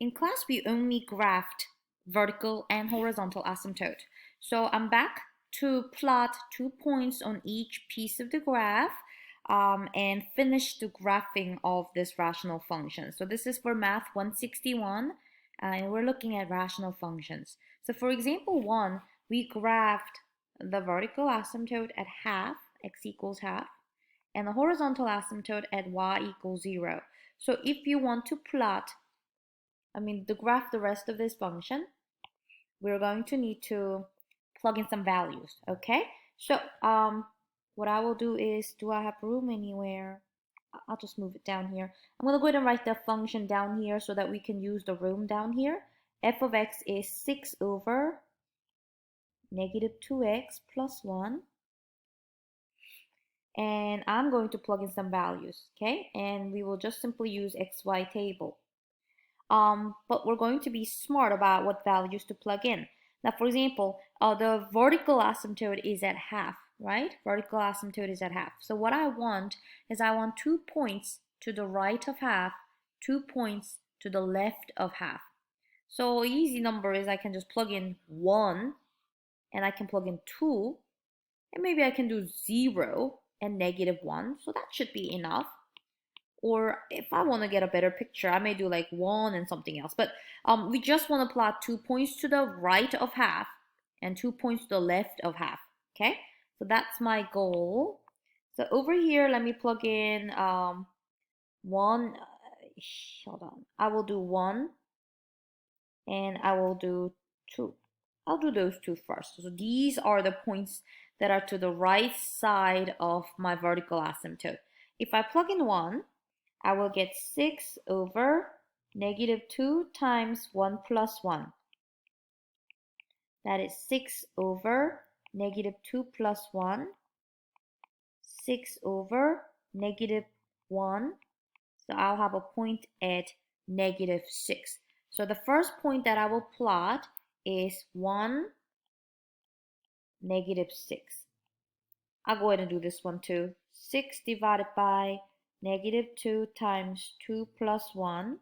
In class, we only graphed vertical and horizontal asymptote. So I'm back to plot 2 points on each piece of the graph and finish the graphing of this rational function. So this is for math 161, and we're looking at rational functions. So for example 1, we graphed the vertical asymptote at half, x equals half, and the horizontal asymptote at y equals 0. So if you want to plot to graph the rest of this function, we're going to need to plug in some values, okay? So what I will do is, do I have room anywhere? I'll just move it down here. I'm going to go ahead and write the function down here so that we can use the room down here. F of x is 6 over negative 2x plus 1. And I'm going to plug in some values, okay? And we will just simply use XY table. But we're going to be smart about what values to plug in. Now, for example, the vertical asymptote is at half, right? Vertical asymptote is at half. So what I want is 2 points to the right of half, 2 points to the left of half. So easy number is I can just plug in 1, and I can plug in 2, and maybe I can do 0 and negative 1. So that should be enough. Or if I want to get a better picture, I may do like 1 and something else. But we just want to plot 2 points to the right of half and 2 points to the left of half. Okay, so that's my goal. So over here, let me plug in 1. Hold on. I will do 1 and I will do 2. I'll do those two first. So these are the points that are to the right side of my vertical asymptote. If I plug in 1, I will get 6 over negative 2 times 1 plus 1. That is 6 over negative 2 plus 1. 6 over negative 1. So I'll have a point at negative 6. So the first point that I will plot is 1, negative 6. I'll go ahead and do this one too. 6 divided by negative 2 times 2 plus 1,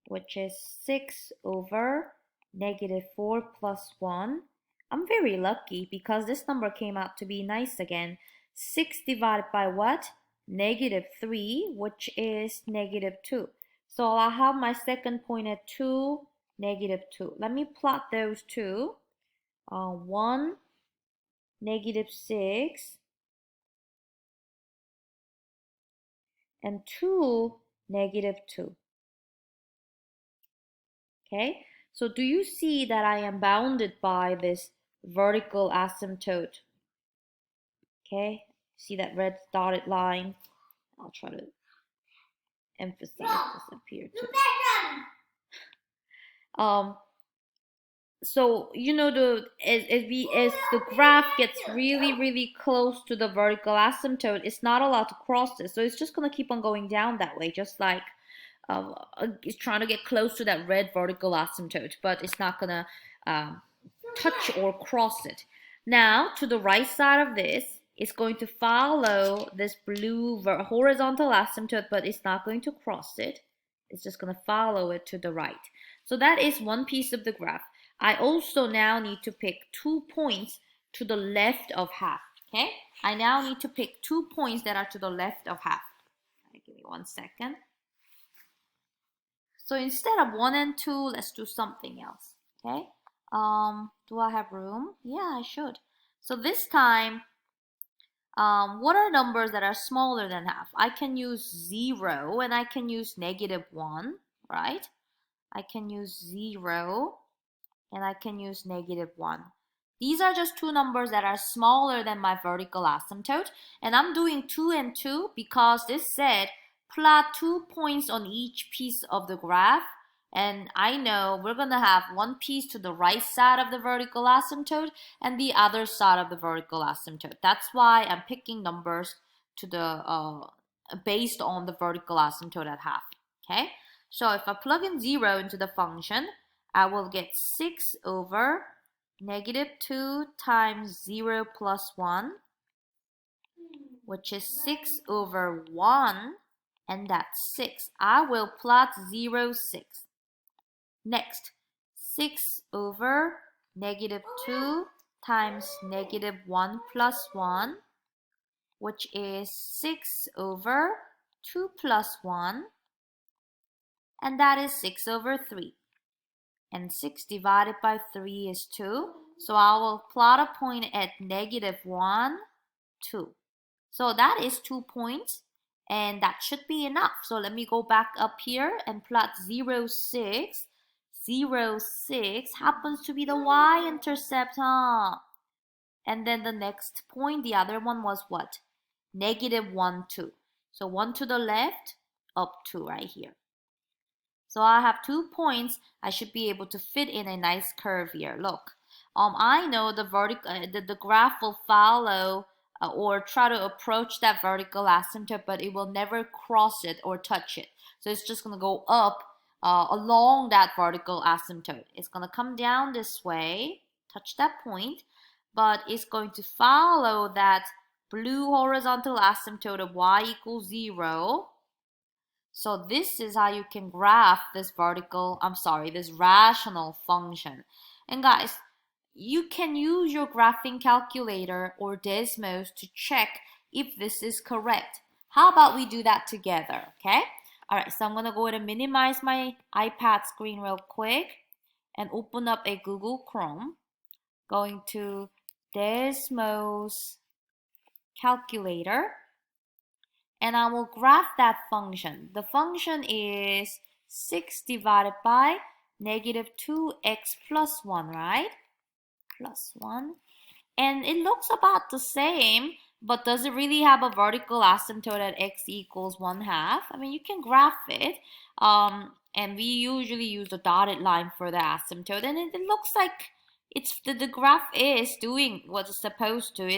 which is 6 over negative 4 plus 1. I'm very lucky because this number came out to be nice again. 6 divided by what? Negative 3, which is negative 2. So I'll have my second point at 2, negative 2. Let me plot those two. 1, negative 6, and 2, negative 2. Okay, so do you see that I am bounded by this vertical asymptote? Okay, see that red dotted line? I'll try to emphasize this up here too. So you know as the graph gets really close to the vertical asymptote, it's not allowed to cross it. So it's just gonna keep on going down that way, just like it's trying to get close to that red vertical asymptote, but it's not gonna touch or cross it. Now, to the right side of this, it's going to follow this blue horizontal asymptote, but it's not going to cross it. It's just going to follow it to the right. So that is one piece of the graph. I also now need to pick 2 points to the left of half. Okay, I now need to pick 2 points that are to the left of half. Give me 1 second. So instead of 1 and 2, let's do something else. Okay. Do I have room? Yeah, I should. So this time, what are numbers that are smaller than half? I can use 0 and I can use negative 1, right? I can use 0 and I can use negative 1. These are just two numbers that are smaller than my vertical asymptote. And I'm doing 2 and 2 because this said plot 2 points on each piece of the graph. And I know we're going to have one piece to the right side of the vertical asymptote and the other side of the vertical asymptote. That's why I'm picking numbers to the based on the vertical asymptote at half. Okay, so if I plug in 0 into the function, I will get 6 over negative 2 times 0 plus 1, which is 6 over 1, and that's 6. I will plot 0, 6. Next, 6 over -2 times -1 plus 1, which is 6 over 2 plus 1, and that is 6 over 3. And 6 divided by 3 is 2. So I will plot a point at -1, 2. So that is 2 points, and that should be enough. So let me go back up here and plot 0, 6. 0, 6 happens to be the y-intercept, huh? And then the next point, the other one was what? -1, 2. So 1 to the left, up 2 right here. So I have 2 points. I should be able to fit in a nice curve here. Look, I know the the graph will follow or try to approach that vertical asymptote, but it will never cross it or touch it. So it's just gonna go up along that vertical asymptote. It's gonna come down this way, touch that point, but it's going to follow that blue horizontal asymptote of y equals 0. So this is how you can graph this this rational function. And guys, you can use your graphing calculator or Desmos to check if this is correct. How about we do that together, okay? All right, so I'm gonna go ahead and minimize my iPad screen real quick and open up a Google Chrome. Going to Desmos calculator. And I will graph that function. The function is 6 divided by -2x plus 1, right? Plus 1. And it looks about the same, but does it really have a vertical asymptote at x equals 1/2? I mean, you can graph it. And we usually use the dotted line for the asymptote. And it looks like the graph is doing what it's supposed to.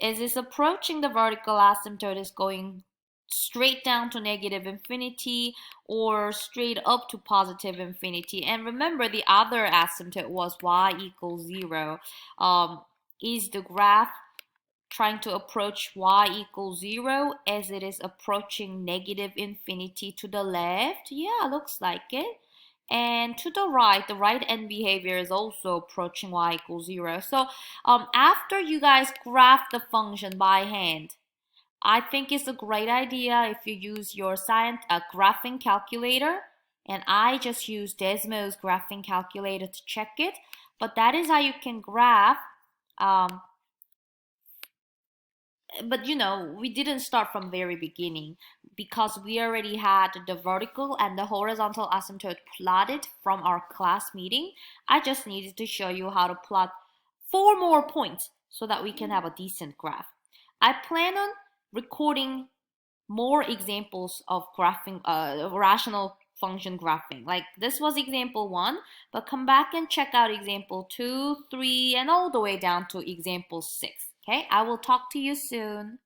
It's approaching the vertical asymptote, is going straight down to -infinity or straight up to +infinity. And remember, the other asymptote was y equals 0. Is the graph trying to approach y equals 0 as it is approaching -infinity to the left? Yeah, looks like it. And to the right end behavior is also approaching y equals 0. So after you guys graph the function by hand, I think it's a great idea if you use your graphing calculator. And I just use Desmos graphing calculator to check it. But that is how you can graph. But you know, we didn't start from very beginning because we already had the vertical and the horizontal asymptote plotted from our class meeting. I just needed to show you how to plot 4 more points so that we can have a decent graph. I plan on recording more examples of graphing, rational function graphing. Like this was example 1, but come back and check out example 2, 3, and all the way down to example 6. Okay, I will talk to you soon.